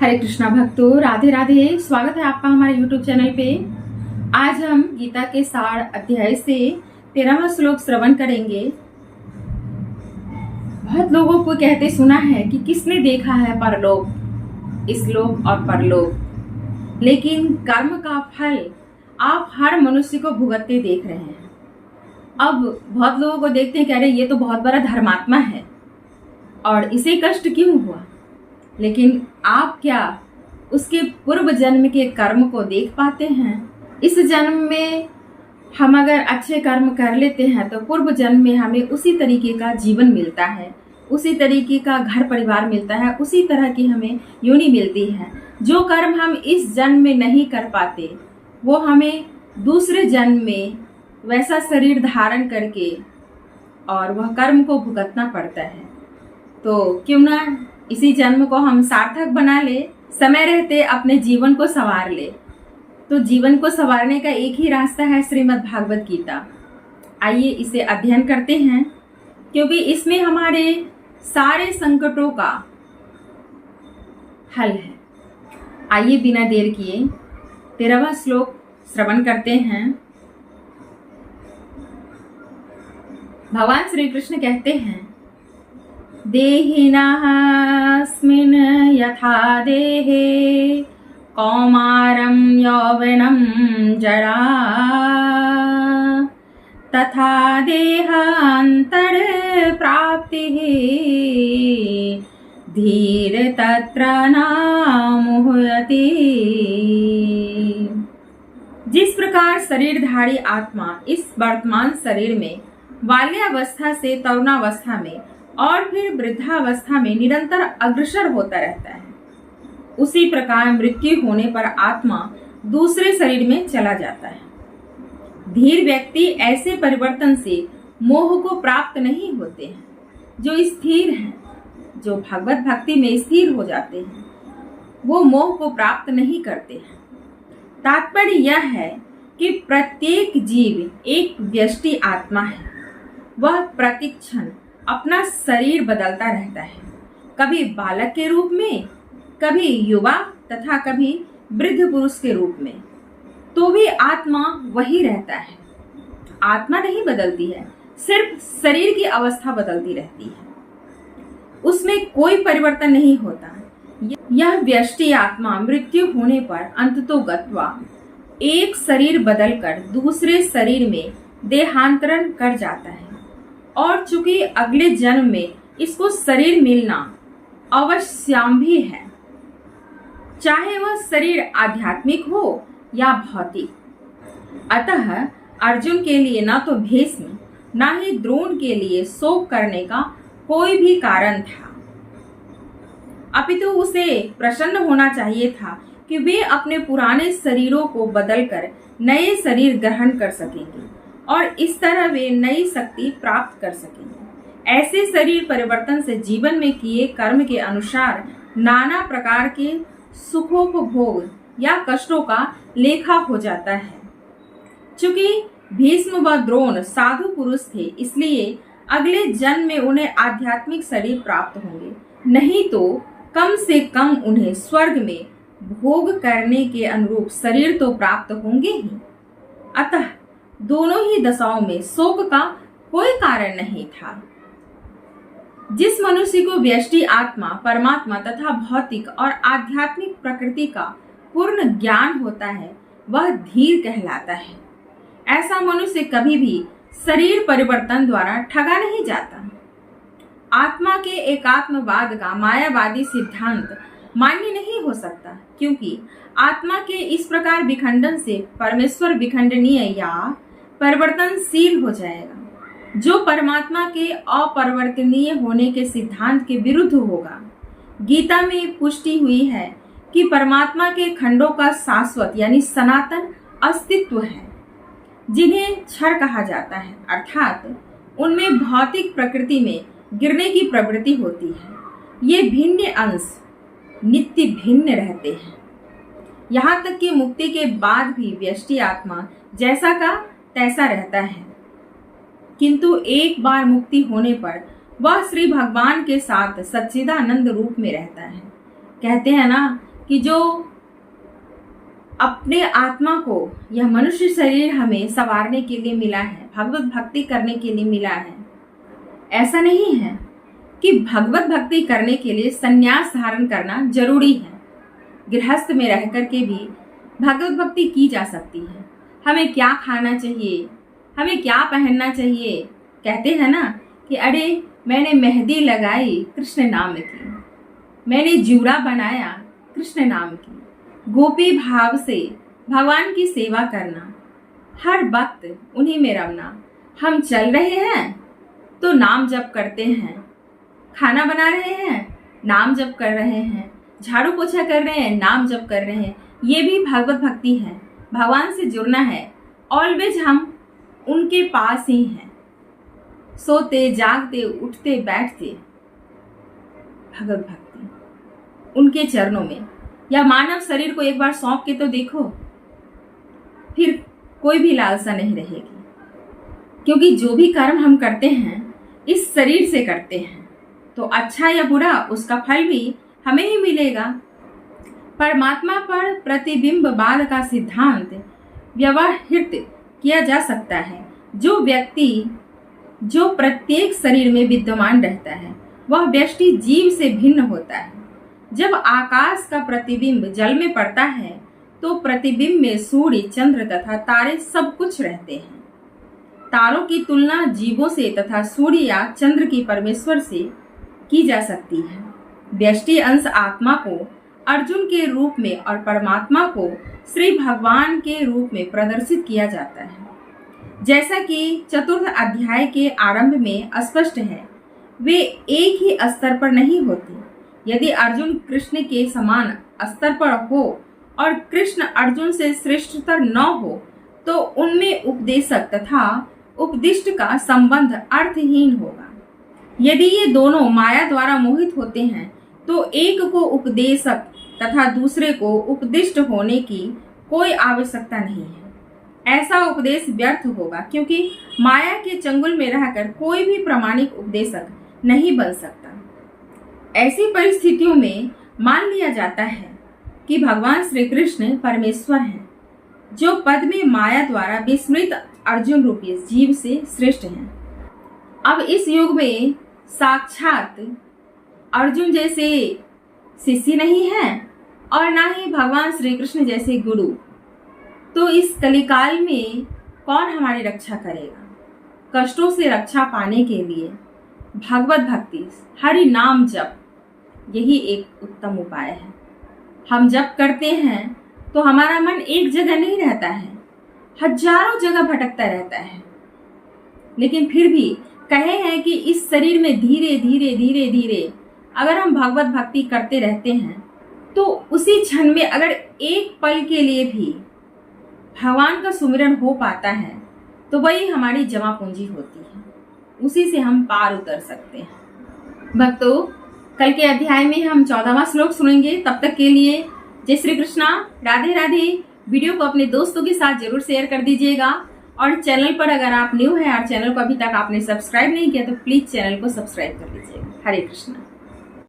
हरे कृष्णा भक्तों, राधे राधे। स्वागत है आपका हमारे YouTube चैनल पे। आज हम गीता के 60 अध्याय से 13वां श्लोक श्रवण करेंगे। बहुत लोगों को कहते सुना है कि किसने देखा है परलोक, इसलोक और परलोक, लेकिन कर्म का फल आप हर मनुष्य को भुगतते देख रहे हैं। अब बहुत लोगों को देखते हैं कि अरे ये तो बहुत बड़ा धर्मात्मा है और इसे कष्ट क्यों हुआ, लेकिन आप क्या उसके पूर्व जन्म के कर्म को देख पाते हैं? इस जन्म में हम अगर अच्छे कर्म कर लेते हैं तो पूर्व जन्म में हमें उसी तरीके का जीवन मिलता है, उसी तरीके का घर परिवार मिलता है, उसी तरह की हमें योनि मिलती है। जो कर्म हम इस जन्म में नहीं कर पाते वो हमें दूसरे जन्म में वैसा शरीर धारण करके और वह कर्म को भुगतना पड़ता है। तो क्यों ना इसी जन्म को हम सार्थक बना ले, समय रहते अपने जीवन को संवार ले। तो जीवन को संवारने का एक ही रास्ता है श्रीमद् भागवत गीता। आइए इसे अध्ययन करते हैं, क्योंकि इसमें हमारे सारे संकटों का हल है। आइए बिना देर किए 13वां श्लोक श्रवण करते हैं। भगवान श्री कृष्ण कहते हैं, देहिनास्मिन् यथा देहे कौमारं यौवनं जरा तथा देहान्तर प्राप्तिः धीर तत्र न मुह्यति। जिस प्रकार शरीरधारी आत्मा इस वर्तमान शरीर में बाल्यावस्था से तरुणावस्था में और फिर वृद्धावस्था में निरंतर अग्रसर होता रहता है, उसी प्रकार मृत्यु होने पर आत्मा दूसरे शरीर में चला जाता है। धीर व्यक्ति ऐसे परिवर्तन से मोह को प्राप्त नहीं होते हैं। जो स्थिर हैं, जो भगवत भक्ति में स्थिर हो जाते हैं, वो मोह को प्राप्त नहीं करते हैं। तात्पर्य यह है कि प्रत्येक जीव एक व्यष्टि आत्मा है। वह प्रतिक्षण अपना शरीर बदलता रहता है, कभी बालक के रूप में, कभी युवा तथा कभी वृद्ध पुरुष के रूप में, तो भी आत्मा वही रहता है। आत्मा नहीं बदलती है, सिर्फ शरीर की अवस्था बदलती रहती है, उसमें कोई परिवर्तन नहीं होता। यह व्यष्टि आत्मा मृत्यु होने पर अंततो गत्वा एक शरीर बदलकर दूसरे शरीर में देहांतरण कर जाता है, और चूंकि अगले जन्म में इसको शरीर मिलना अवश्यम भी है, चाहे वह शरीर आध्यात्मिक हो या भौतिक। अतः अर्जुन के लिए न तो भीष्म न ही द्रोण के लिए शोक करने का कोई भी कारण था, अपितु उसे प्रसन्न होना चाहिए था कि वे अपने पुराने शरीरों को बदलकर नए शरीर ग्रहण कर सकेंगे और इस तरह वे नई शक्ति प्राप्त कर सकेंगे। ऐसे शरीर परिवर्तन से जीवन में किए कर्म के अनुसार नाना प्रकार के सुखोपभोग या कष्टों का लेखा हो जाता है। चूंकि भीष्म व द्रोण साधु पुरुष थे, इसलिए अगले जन्म में उन्हें आध्यात्मिक शरीर प्राप्त होंगे, नहीं तो कम से कम उन्हें स्वर्ग में भोग करने के अनुरूप शरीर तो प्राप्त होंगे ही। अतः दोनों ही दशाओं में शोक का कोई कारण नहीं था। जिस मनुष्य को व्यष्टि आत्मा, परमात्मा तथा भौतिक और आध्यात्मिक प्रकृति का पूर्ण ज्ञान होता है, वह धीर कहलाता है। ऐसा मनुष्य कभी भी शरीर परिवर्तन द्वारा ठगा नहीं जाता। आत्मा के एकात्मवाद का मायावादी सिद्धांत मान्य नहीं हो सकता, क्योंकि आत्मा के इस प्रकार विखंडन से परमेश्वर विखंडनीय या परिवर्तनशील हो जाएगा, जो परमात्मा के अपरिवर्तनीय होने के सिद्धांत के विरुद्ध होगा। गीता में पुष्टि हुई है कि परमात्मा के खंडों का शाश्वत यानी सनातन अस्तित्व है, जिन्हें क्षर कहा जाता है, अर्थात उनमें भौतिक प्रकृति में गिरने की प्रवृत्ति होती है। ये भिन्न अंश नित्य भिन्न रहते हैं। यहाँ तक कि मुक्ति के बाद भी व्यष्टि आत्मा जैसा का तैसा रहता है, किंतु एक बार मुक्ति होने पर वह श्री भगवान के साथ सच्चिदानंद रूप में रहता है। कहते हैं ना कि जो अपने आत्मा को यह मनुष्य शरीर हमें संवारने के लिए मिला है, भगवत भक्ति करने के लिए मिला है। ऐसा नहीं है कि भगवत भक्ति करने के लिए संन्यास धारण करना जरूरी है। गृहस्थ में रह करके भी भगवत भक्ति की जा सकती है। हमें क्या खाना चाहिए, हमें क्या पहनना चाहिए, कहते हैं ना कि अरे मैंने मेहंदी लगाई कृष्ण नाम की, मैंने जूड़ा बनाया कृष्ण नाम की। गोपी भाव से भगवान की सेवा करना, हर वक्त उन्हीं में रमना। हम चल रहे हैं तो नाम जप करते हैं, खाना बना रहे हैं नाम जप कर रहे हैं, झाड़ू पोछा कर रहे हैं नाम जप कर रहे हैं। ये भी भगवत भक्ति है, भगवान से जुड़ना है। ऑलवेज हम उनके पास ही हैं, सोते जागते उठते बैठते भगवत भक्ति उनके चरणों में। या मानव शरीर को एक बार सौंप के तो देखो, फिर कोई भी लालसा नहीं रहेगी। क्योंकि जो भी कर्म हम करते हैं इस शरीर से करते हैं, तो अच्छा या बुरा उसका फल भी हमें ही मिलेगा। परमात्मा पर प्रतिबिंबवाद का सिद्धांत व्यवहित किया जा सकता है। जो व्यक्ति जो प्रत्येक शरीर में विद्यमान रहता है वह व्यष्टि जीव से भिन्न होता है। जब आकाश का प्रतिबिंब जल में पड़ता है तो प्रतिबिंब में सूर्य, चंद्र तथा तारे सब कुछ रहते हैं। तारों की तुलना जीवों से तथा सूर्य या चंद्र की परमेश्वर से की जा सकती है। व्यष्टि अंश आत्मा को अर्जुन के रूप में और परमात्मा को श्री भगवान के रूप में प्रदर्शित किया जाता है। जैसा कि चतुर्थ अध्याय के आरंभ में स्पष्ट है, वे एक ही स्तर पर नहीं होते। यदि अर्जुन कृष्ण के समान स्तर पर हो और कृष्ण अर्जुन से श्रेष्ठतर न हो तो उनमें उपदेशक तथा उपदिष्ट का संबंध अर्थहीन होगा। यदि ये दोनों माया द्वारा मोहित होते हैं तो एक को उपदेशक तथा दूसरे को उपदिष्ट होने की कोई आवश्यकता नहीं है। ऐसा उपदेश व्यर्थ होगा, क्योंकि माया के चंगुल में रहकर कोई भी प्रामाणिक उपदेशक नहीं बन सकता। ऐसी परिस्थितियों में मान लिया जाता है कि भगवान श्री कृष्ण परमेश्वर हैं, जो पद में माया द्वारा विस्मृत अर्जुन रूपी जीव से श्रेष्ठ हैं। अब इस युग में साक्षात अर्जुन जैसे शिष्य नहीं है और ना ही भगवान श्री कृष्ण जैसे गुरु। तो इस कलिकाल में कौन हमारी रक्षा करेगा? कष्टों से रक्षा पाने के लिए भगवत भक्ति, हरि नाम जप, यही एक उत्तम उपाय है। हम जप करते हैं तो हमारा मन एक जगह नहीं रहता है, हजारों जगह भटकता रहता है। लेकिन फिर भी कहे हैं कि इस शरीर में धीरे धीरे धीरे धीरे अगर हम भगवत भक्ति करते रहते हैं तो उसी क्षण में अगर एक पल के लिए भी भगवान का सुमिरन हो पाता है तो वही हमारी जमा पूंजी होती है, उसी से हम पार उतर सकते हैं। भक्तों, कल के अध्याय में हम 14वां श्लोक सुनेंगे। तब तक के लिए जय श्री कृष्णा, राधे राधे। वीडियो को अपने दोस्तों के साथ जरूर शेयर कर दीजिएगा और चैनल पर अगर आप न्यू हैं और चैनल को अभी तक आपने सब्सक्राइब नहीं किया तो प्लीज चैनल को सब्सक्राइब कर लीजिएगा। हरे कृष्णा।